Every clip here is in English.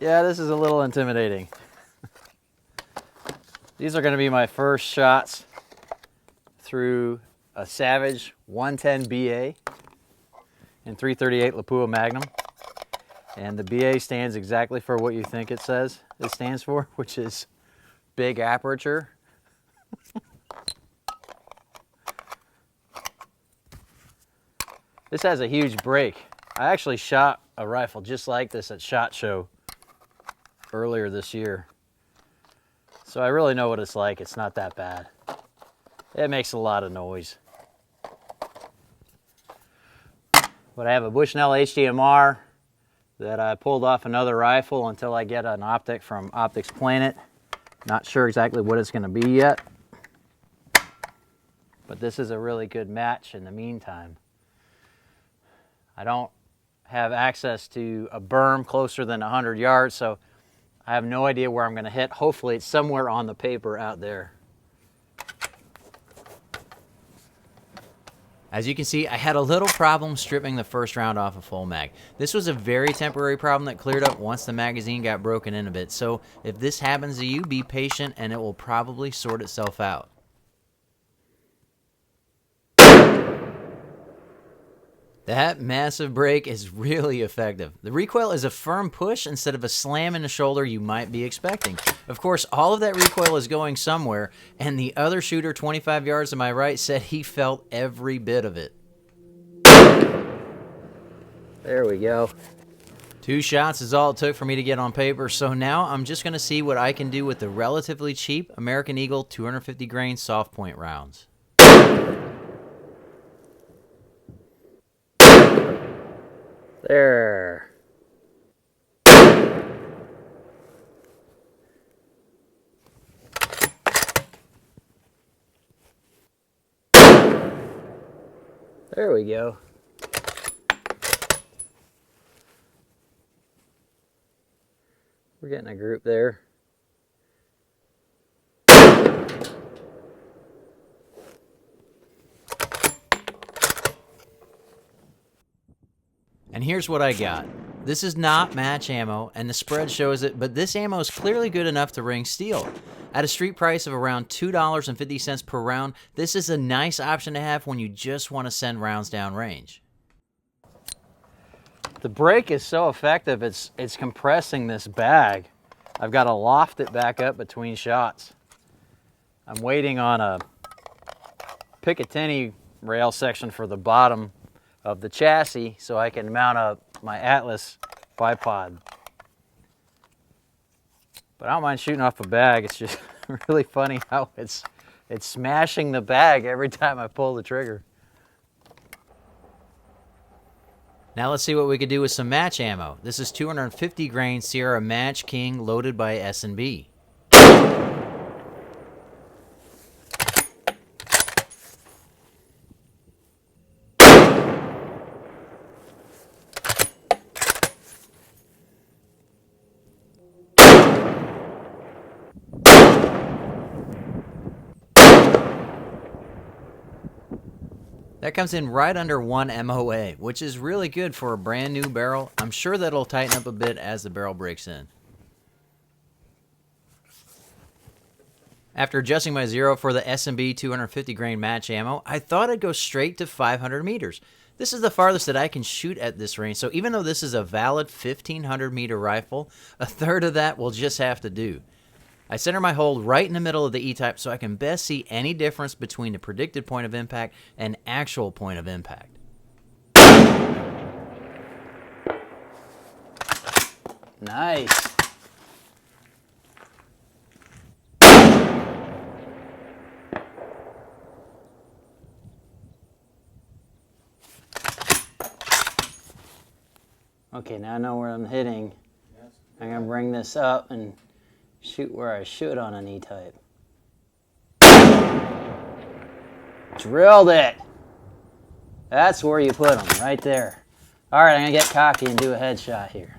Yeah, this is a little intimidating. These are going to be my first shots through a Savage 110 BA and 338 Lapua Magnum. And the BA stands exactly for what you think it says it stands for, which is big aperture. This has a huge break. I actually shot a rifle just like this at SHOT Show earlier this year. So I really know what it's like. It's not that bad. It makes a lot of noise. But I have a Bushnell HDMR that I pulled off another rifle until I get an optic from Optics Planet. Not sure exactly what it's going to be yet. But this is a really good match in the meantime. I don't have access to a berm closer than 100 yards, so I have no idea where I'm going to hit. Hopefully it's somewhere on the paper out there. As you can see, I had a little problem stripping the first round off a full mag. This was a very temporary problem that cleared up once the magazine got broken in a bit. So if this happens to you, be patient and it will probably sort itself out. That massive break is really effective. The recoil is a firm push instead of a slam in the shoulder you might be expecting. Of course, all of that recoil is going somewhere, and the other shooter 25 yards to my right said he felt every bit of it. There we go. 2 shots is all it took for me to get on paper, so now I'm just going to see what I can do with the relatively cheap American Eagle 250 grain soft point rounds. There. There we go. We're getting a group there. And here's what I got. This is not match ammo, and the spread shows it, but this ammo is clearly good enough to ring steel. At a street price of around $2.50 per round, this is a nice option to have when you just want to send rounds down range. The break is so effective, it's compressing this bag. I've got to loft it back up between shots. I'm waiting on a Picatinny rail section for the bottom of the chassis so I can mount up my Atlas bipod. But I don't mind shooting off a bag. It's just really funny how it's smashing the bag every time I pull the trigger. Now let's see what we could do with some match ammo. This is 250 grain Sierra Match King loaded by S&B. That comes in right under 1 MOA, which is really good for a brand new barrel. I'm sure that'll tighten up a bit as the barrel breaks in. After adjusting my zero for the S&B 250 grain match ammo, I thought I'd go straight to 500 meters. This is the farthest that I can shoot at this range, so even though this is a valid 1500 meter rifle, a third of that will just have to do. I center my hold right in the middle of the E-type so I can best see any difference between the predicted point of impact and actual point of impact. Nice. Okay, now I know where I'm hitting. I'm going to bring this up and shoot where I should on an E-type. Drilled it. That's where you put them, right there. All right, I'm going to get cocky and do a headshot here.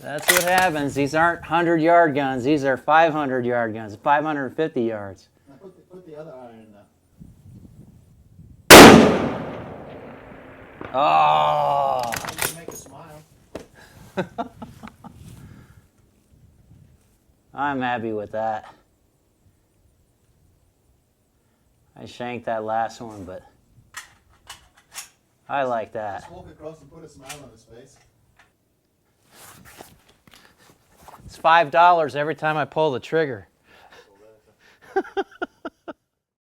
That's what happens. These aren't 100-yard guns. These are 500-yard guns, 550 yards. Now put the other iron in there. Oh! You can make a smile. I'm happy with that. I shanked that last one, but I like that. Just walk across and put a smile on his face. It's $5 every time I pull the trigger.